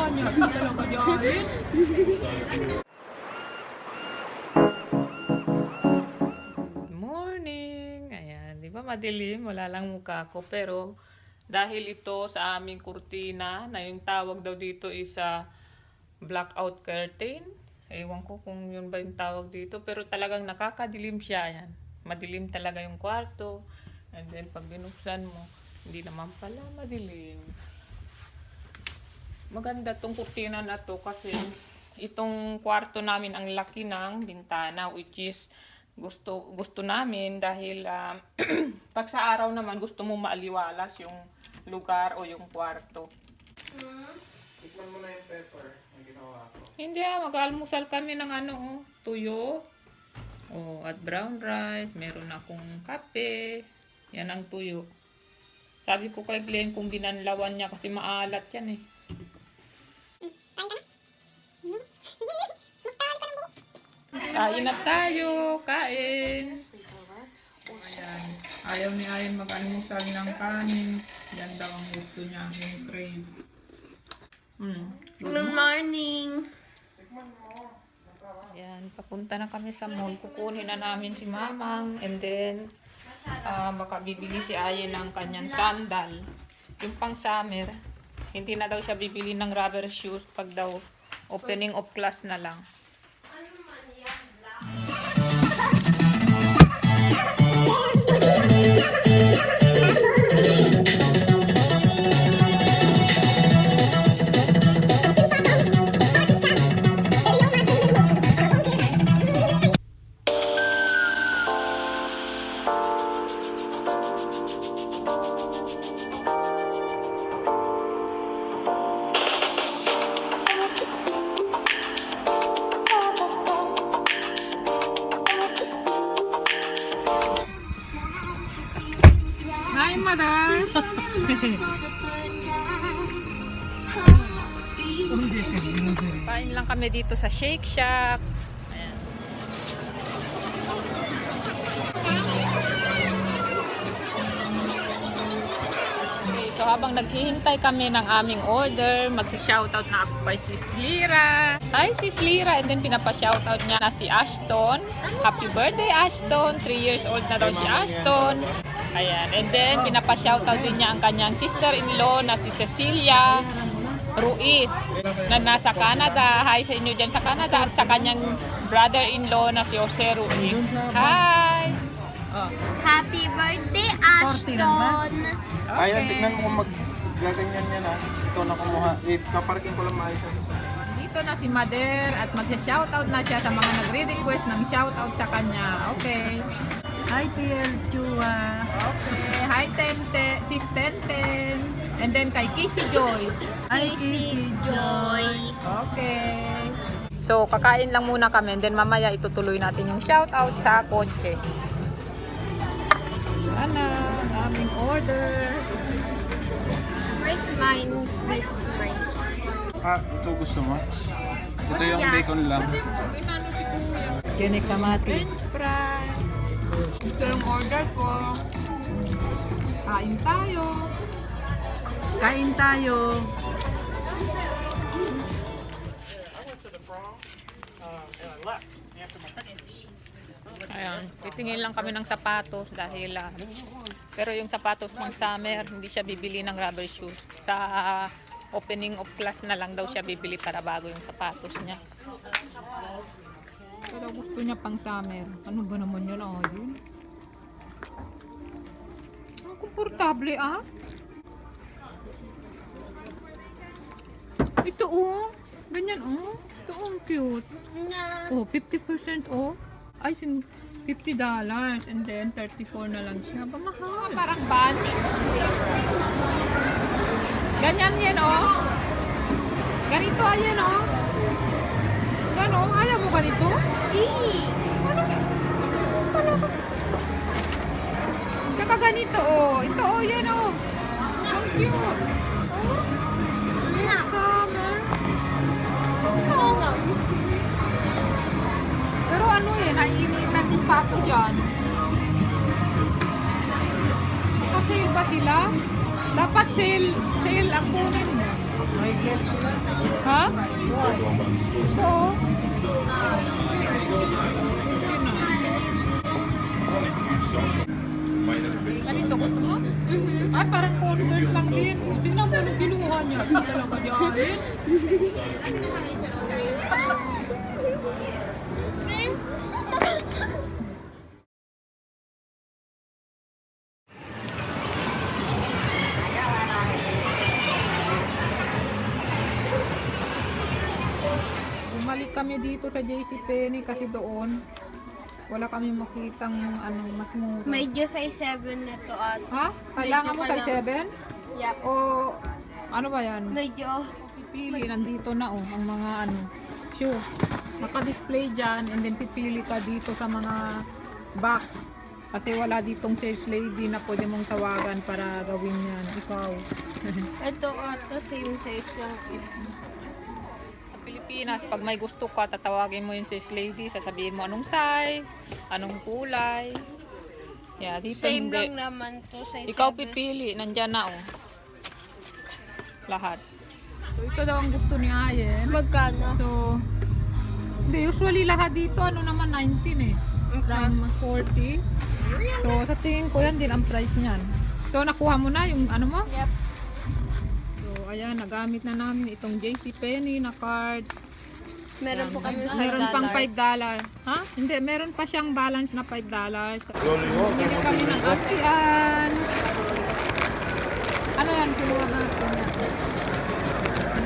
niya. Talaga yan. Good morning. Ayan, di ba madilim? Wala lang mukha ko. Pero dahil ito sa aming kurtina, na yung tawag daw dito is blackout curtain. Ewan ko kung yun ba yung tawag dito. Pero talagang nakakadilim siya. Ayan. Madilim talaga yung kwarto. And then pag binuksan mo, hindi naman pala madilim. Maganda tong kurtina na to kasi itong kwarto namin ang laki ng bintana, which is gusto namin dahil pag sa araw naman gusto mo maaliwalas yung lugar o yung kwarto. Tikman mo na yung pepper ang ginawa ko. Hindi mag-almusal kami ng tuyo. At brown rice, meron akong kape. Yan ang tuyo. Sabi ko kay Glenn kung binanlawan niya kasi maalat yan eh. Kain na tayo, kain. Ayan. Ayaw ni Ayan mag-almusal ng kanin. Yan daw ang gusto niya, yung crave. Good morning. Ayan, papunta na kami sa mall. Kukunin na namin si Mamang. And then, baka bibili si Ayan ng kanyang sandal. Yung pang summer. Hindi na daw siya bibili ng rubber shoes pag daw opening of class na lang. Hi, mother! Kain lang kami dito sa Shake Shack. Ayan. Okay, so habang naghihintay kami ng aming order, magsi-shoutout na ako kay Sis Lira. Hi, Sis Lira! And then pinapa-shoutout niya na si Ashton. Happy birthday, Ashton! 3 years old na daw si Ashton. Ayan. And then, pinapa-shoutout din niya ang kanyang sister-in-law na si Cecilia Ruiz na nasa Canada. Hi sa inyo dyan sa Canada. At sa kanyang brother-in-law na si Jose Ruiz. Hi! Happy birthday, Ashton. Ayan, tignan mo kung maggaganyan yan ha. Ikaw na kumuha. Paparking ko lang maayos. Dito na si Mother at magsa-shoutout na siya sa mga nagre-request ng shoutout sa kanya. Okay. Hi, TL Chua. Okay. Hi, Sis Tenten. And then kay Kissy Joyce. Hi, Kissy Joy. Okay. So, kakain lang muna kami. And then mamaya itutuloy natin yung shoutout sa kotse. Yan na. Aming order. Where's mine? Where's mine? Ito gusto mo? Ito yung Yeah. bacon lang. Inano si Kuya. Kinik kamatis. French fry. Ito yung order ko. Kain tayo. Kain tayo. Ayan, titingin lang kami ng sapatos dahil pero yung sapatos pang summer, hindi siya bibili ng rubber shoes. Sa opening of class na lang daw siya bibili para bago yung sapatos niya. Pero gusto niya pang summer. Ano ba naman yun? Yun. Ang komportable Ito ganyan Ito ang cute. Yeah. 50% off. Ay, $50 and then $34 na lang siya. Ba, mahal. Parang bunny. Ganyan yan, Ganito, ayan, Gano? Ayaw mo ganito? Kaka ganito, Ito, yan, Ang cute. Summer. Pero naiinitan din pa ako dyan. Sale ba sila? Dapat sale ang kunin mo. May sale sila. Ito. Ganito gusto mo? Ay, parang Converse lang din. Hindi na mo nung kinuha niya. Hindi talaga diyan. Bumalik kami dito sa JCPenney kasi doon wala kami makitang mas mura. Medyo size 7 na to at Ha? Kailangan mo size 7? Yep. O ano ba yan? Medyo Pipili, nandito na ang mga shoe. Naka-display dyan and then pipili ka dito sa mga box. Kasi wala ditong sales lady na pwede mong tawagan para gawin yan. Ikaw. ito at same size lang. Sa Pilipinas, pag may gusto ka, tatawagin mo yung sales lady, sasabihin mo anong size, anong kulay. Yeah, dito Same hindi. lang naman to size Ikaw 7. pipili, nandyan na lahat. So ito daw ang gusto ni Ayen. Magkano? So, hindi, usually lahat dito, naman 19 eh. From 40. So, sa tingin ko yan din ang price niyan. So, nakuha mo na yung mo? Yep. So, ayan, nagamit na namin itong JCPenney na card. Meron po kami $5. Meron pang $5. Ha? Hindi, meron pa siyang balance na $5. Bili kami ng Axian. Ano yan? Kinuha natin yan.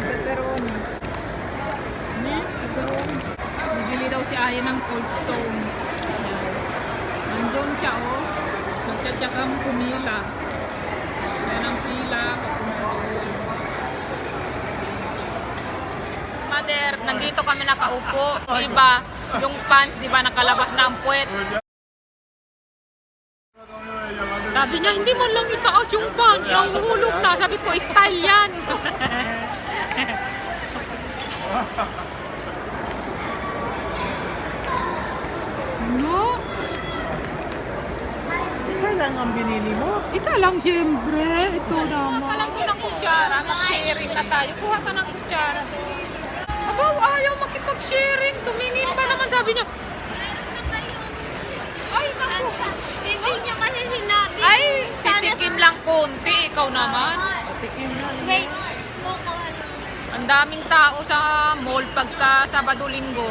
Pepperoni. Pepperoni. Bibili daw si Aya ng Cold Stone. Ayan. Nandun siya Nagtsatsagang pumila. Ayan ang pila. Papunta doon. Mother, nandito kami nakaupo. Diba, yung pants, diba, nakalabas na ang puwet. Sabi niya, hindi man lang itaas yung pants, nahuhulog na. Sabi ko, style yan. No? Isa lang ang binili mo. Isa lang, siyempre. Ito naman. Kuha ka lang din ng kutsara. Mag-sharing na tayo. Kuha ka ng kutsara doon. Abaw, ayaw makipag-sharing. Tumingin pa naman, sabi niya. Ay, naku. Hindi niya kasi sinabi. Ay, titikim lang konti. Ikaw naman. Tikim lang. Wait. Kukuha lang. Ang daming tao sa mall pagka Sabado-Linggo.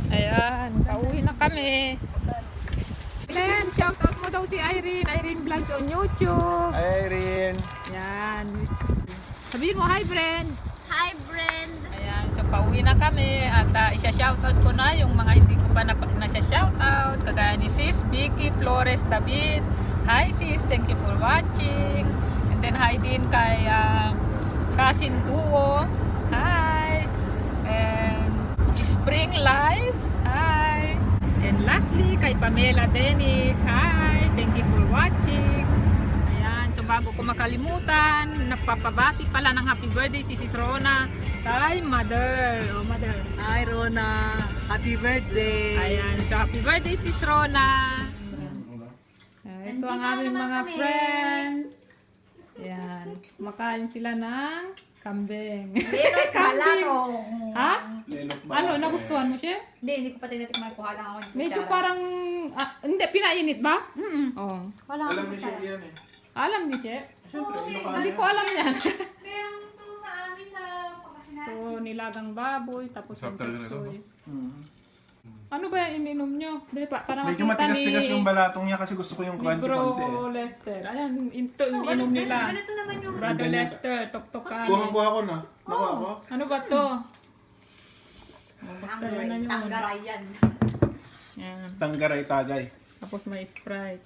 Ayan, pauwi na kami. Ayan, shoutout mo daw si Irene. Irene Vlogs on YouTube. Hi, Irene. Ayan. Sabihin mo, hi friend. Hi, friend. Ayan, so pauwi na kami at isa-shoutout ko na yung mga hindi ko pa nasa-shoutout. Kagaya ni Sis Vicky Flores David. Hi sis, thank you for watching. And then hi din kay Kasin Duo. Hi. And Spring Live. Hi. And lastly, kay Pamela Dennis. Hi. Thank you for watching. Ayan. So bago ko makalimutan, napapabati pala ng happy birthday si Sis Rona kay Mother. Oh, Mother. Hi, Rona. Happy birthday. Ayan. So happy birthday Sis Rona. Ito ang aming mga friends. Ayan. Kumakain sila ng kambing. Kambing. Ha? Ano, nagustuhan mo siya? Hindi ko pa tinatikman. Kuha lang ako ng Medyo kutsara. parang, hindi, pinainit ba? Oo. Wala Alam akong ni siya kutsara. yan eh. Alam ni Che? Siyempre, Hindi ko alam yan. Meron to sa amin sa Pangasinan. So, nilagang baboy, tapos yung Sarap talaga nito. chopsoy. Ano ba yung ininom nyo? Di ba? Para Medyo makita matigas-tigas yung balatong niya kasi gusto ko yung ni crunchy Bro konti eh. Lester. Ayan, ito yung inom nila. Ganito naman yung Brother Lester, tuktukan. Kuha ko na. Nakuha ko. Ano ba to? tanggaray. Tanggaray yan. Yan. Tanggaray tagay. Tapos may Sprite.